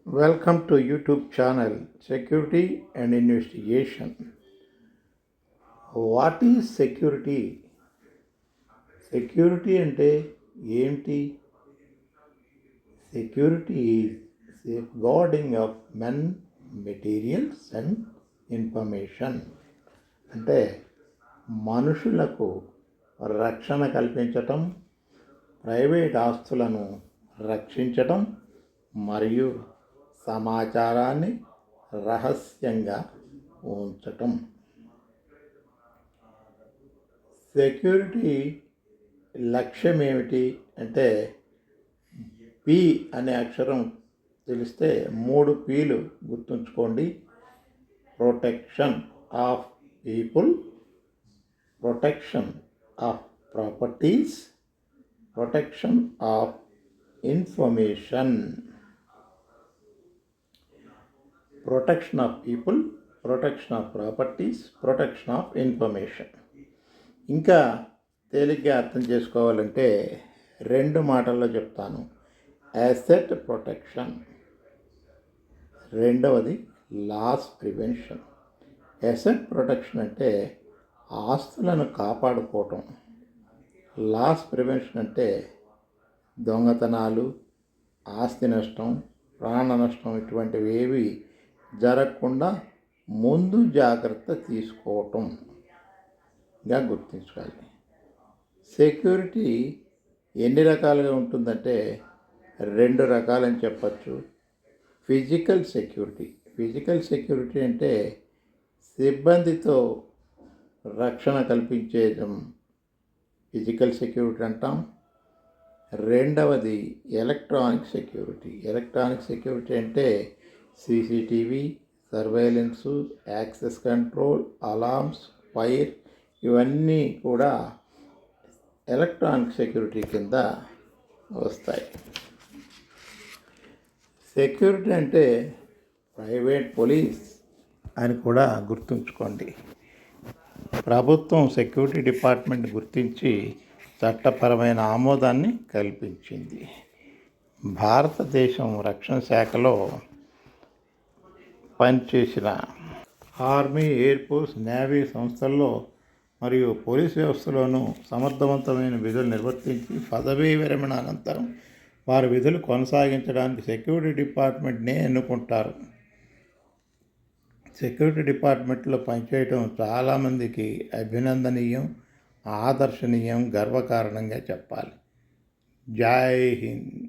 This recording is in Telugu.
Welcome to YouTube channel Security and Investigation. What is security? Security అంటే ఏంటి? Security is safeguarding of men, materials and information. అంటే మనుషులకు రక్షణ కల్పించటం, ప్రైవేట్ ఆస్తులను రక్షించటం మరియు సమాచారాన్ని రహస్యంగా ఉంచటం. సెక్యూరిటీ లక్ష్యం ఏమిటి అంటే పి అనే అక్షరం తెలిస్తే 3 పీలు గుర్తుంచుకోండి. Protection of people, protection of properties, protection of information. Protection of people, protection of properties, protection of information. ఇంకా తేలిగ్గా అర్థం చేసుకోవాలంటే 2 మాటల్లో చెప్తాను. అసెట్ ప్రొటెక్షన్, రెండవది లాస్ ప్రివెన్షన్. అసెట్ ప్రొటెక్షన్ అంటే ఆస్తులను కాపాడుకోవటం, లాస్ ప్రివెన్షన్ అంటే దొంగతనాలు, ఆస్తి నష్టం, ప్రాణ నష్టం ఇటువంటివి ఏవి జరగకుండా ముందు జాగ్రత్త తీసుకోవటంగా గుర్తించుకోవాలి. సెక్యూరిటీ ఎన్ని రకాలుగా ఉంటుందంటే 2 రకాలని చెప్పచ్చు. ఫిజికల్ సెక్యూరిటీ అంటే సిబ్బందితో రక్షణ కల్పించేయడం ఫిజికల్ సెక్యూరిటీ అంటాం. రెండవది ఎలక్ట్రానిక్ సెక్యూరిటీ అంటే CCTV, surveillance, access control, alarms, fire ఇవన్నీ కూడా ఎలక్ట్రానిక్ సెక్యూరిటీ కింద వస్తాయి. సెక్యూరిటీ అంటే ప్రైవేట్ పోలీస్ అని కూడా గుర్తుంచుకోండి. ప్రభుత్వం సెక్యూరిటీ డిపార్ట్మెంట్ గుర్తించి చట్టపరమైన ఆమోదాన్ని కల్పించింది. భారతదేశం రక్షణ శాఖలో పనిచేసిన ఆర్మీ, ఎయిర్ ఫోర్స్, నేవీ సంస్థల్లో మరియు పోలీస్ వ్యవస్థలోనూ సమర్థవంతమైన విధులు నిర్వర్తించి పదవీ విరమణ అనంతరం వారి విధులు కొనసాగించడానికి సెక్యూరిటీ డిపార్ట్మెంట్నే ఎన్నుకుంటారు. సెక్యూరిటీ డిపార్ట్మెంట్లో పనిచేయటం చాలామందికి అభినందనీయం, ఆదర్శనీయం, గర్వకారణంగా చెప్పాలి. జై హింద్.